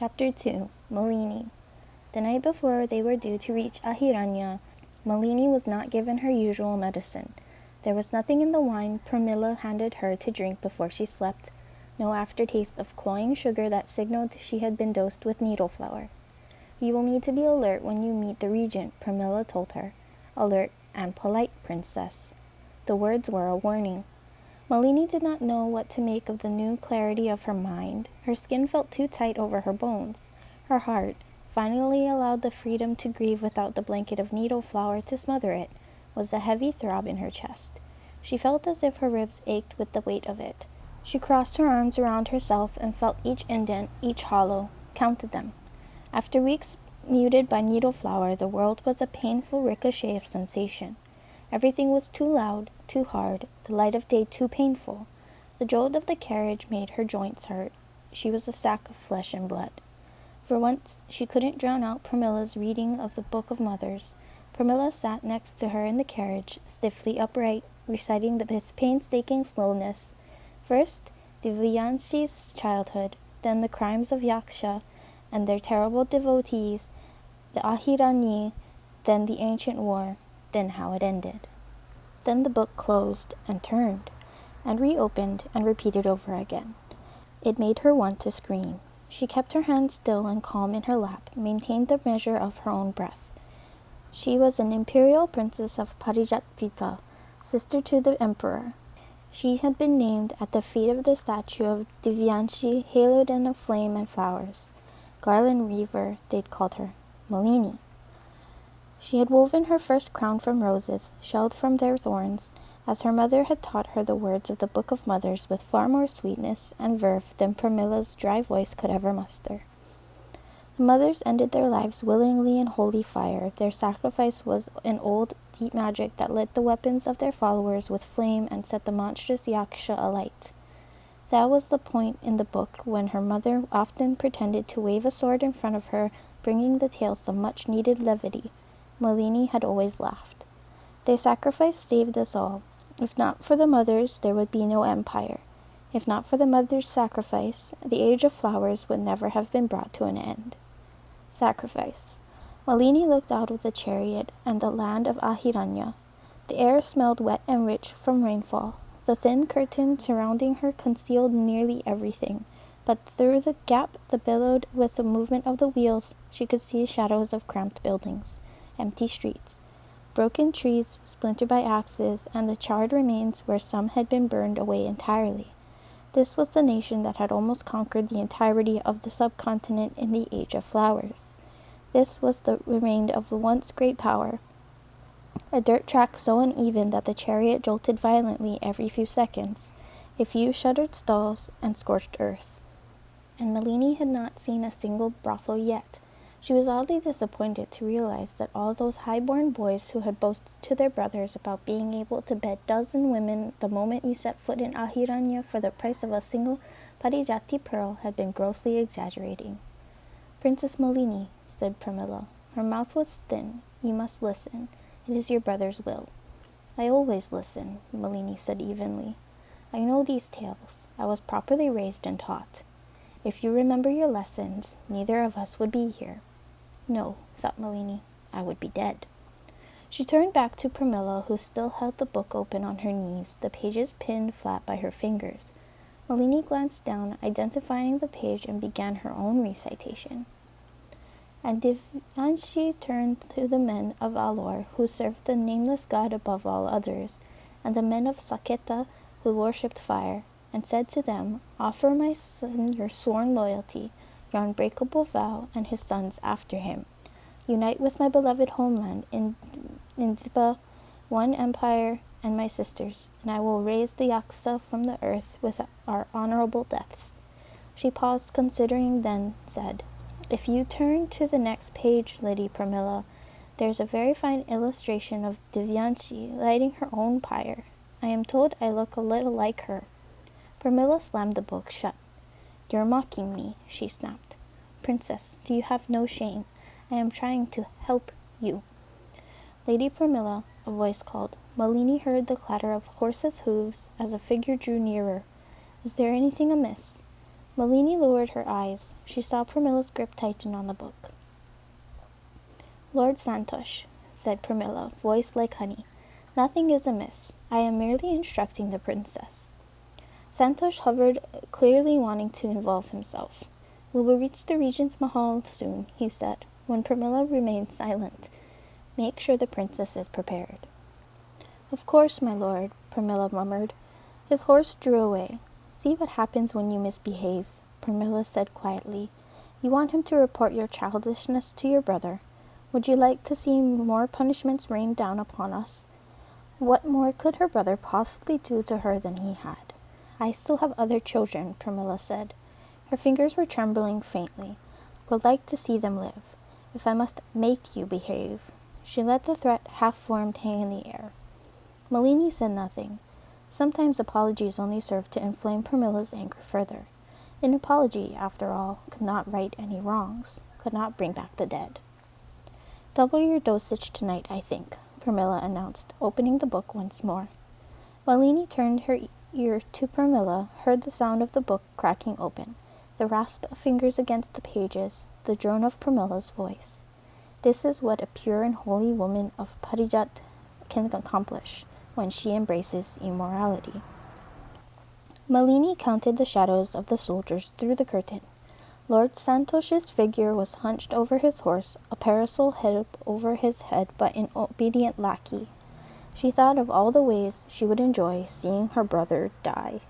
Chapter 2. Malini. The night before they were due to reach Ahiranya, Malini was not given her usual medicine. There was nothing in the wine Pramila handed her to drink before she slept, no aftertaste of cloying sugar that signaled she had been dosed with needle flower. You will need to be alert when you meet the regent, Pramila told her. Alert and polite, princess. The words were a warning. Malini did not know what to make of the new clarity of her mind. Her skin felt too tight over her bones. Her heart, finally allowed the freedom to grieve without the blanket of needle flower to smother it, was a heavy throb in her chest. She felt as if her ribs ached with the weight of it. She crossed her arms around herself and felt each indent, each hollow, counted them. After weeks muted by needle flower, the world was a painful ricochet of sensation. Everything was too loud, too hard, the light of day too painful. The jolt of the carriage made her joints hurt. She was a sack of flesh and blood. For once, she couldn't drown out Pramila's reading of the Book of Mothers. Pramila sat next to her in the carriage, stiffly upright, reciting with painstaking slowness. First, Divyanshi's childhood, then the crimes of Yaksha and their terrible devotees, the Ahiranyi, then the ancient war, then how it ended. Then the book closed and turned, and reopened and repeated over again. It made her want to scream. She kept her hands still and calm in her lap, maintained the measure of her own breath. She was an imperial princess of Parijatpika, sister to the emperor. She had been named at the feet of the statue of Divyanshi, haloed in a flame and flowers. Garland Weaver, they'd called her, Malini. She had woven her first crown from roses, shelled from their thorns, as her mother had taught her the words of the Book of Mothers with far more sweetness and verve than Pramila's dry voice could ever muster. The mothers ended their lives willingly in holy fire. Their sacrifice was an old, deep magic that lit the weapons of their followers with flame and set the monstrous Yaksha alight. That was the point in the book when her mother often pretended to wave a sword in front of her, bringing the tale some much-needed levity. Malini had always laughed. Their sacrifice saved us all. If not for the mothers, there would be no empire. If not for the mothers' sacrifice, the age of flowers would never have been brought to an end. Sacrifice. Malini looked out of the chariot and the land of Ahiranya. The air smelled wet and rich from rainfall. The thin curtain surrounding her concealed nearly everything, but through the gap that billowed with the movement of the wheels, she could see shadows of cramped buildings, empty streets, broken trees splintered by axes, and the charred remains where some had been burned away entirely. This was the nation that had almost conquered the entirety of the subcontinent in the Age of Flowers. This was the remain of the once great power. A dirt track so uneven that the chariot jolted violently every few seconds, a few shuttered stalls and scorched earth. And Malini had not seen a single brothel yet. She was oddly disappointed to realize that all those high-born boys who had boasted to their brothers about being able to bed dozen women the moment you set foot in Ahiranya for the price of a single Parijati pearl had been grossly exaggerating. Princess Malini, said Pramila. Her mouth was thin. You must listen. It is your brother's will. I always listen, Malini said evenly. I know these tales. I was properly raised and taught. If you remember your lessons, neither of us would be here. No, thought Malini, I would be dead. She turned back to Pramila, who still held the book open on her knees, the pages pinned flat by her fingers. Malini glanced down, identifying the page, and began her own recitation. And Divyanshi turned to the men of Alor, who served the nameless god above all others, and the men of Saketa, who worshipped fire, and said to them, Offer my son your sworn loyalty, your unbreakable vow, and his sons after him. Unite with my beloved homeland in Diba, one empire, and my sisters, and I will raise the Yaksa from the earth with our honorable deaths. She paused, considering, then said, If you turn to the next page, Lady Pramila, there's a very fine illustration of Divyanshi lighting her own pyre. I am told I look a little like her. Pramila slammed the book shut. You're mocking me, she snapped. Princess, do you have no shame? I am trying to help you. Lady Pramila, a voice called. Malini heard the clatter of horses' hooves as a figure drew nearer. Is there anything amiss? Malini lowered her eyes. She saw Pramilla's grip tighten on the book. Lord Santosh, said Pramila, voice like honey. Nothing is amiss. I am merely instructing the princess. Santosh hovered, clearly wanting to involve himself. We will reach the regent's mahal soon, he said, when Pramila remained silent. Make sure the princess is prepared. Of course, my lord, Pramila murmured. His horse drew away. See what happens when you misbehave, Pramila said quietly. You want him to report your childishness to your brother. Would you like to see more punishments rained down upon us? What more could her brother possibly do to her than he had? I still have other children, Pramila said. Her fingers were trembling faintly. Would like to see them live. If I must make you behave. She let the threat half-formed hang in the air. Malini said nothing. Sometimes apologies only served to inflame Pramila's anger further. An apology, after all, could not right any wrongs, could not bring back the dead. Double your dosage tonight, I think, Pramila announced, opening the book once more. Malini turned her ear to Pramila, heard the sound of the book cracking open, the rasp of fingers against the pages, the drone of Pramila's voice. This is what a pure and holy woman of Parijat can accomplish when she embraces immorality. Malini counted the shadows of the soldiers through the curtain. Lord Santosh's figure was hunched over his horse, a parasol held over his head by an obedient lackey. She thought of all the ways she would enjoy seeing her brother die.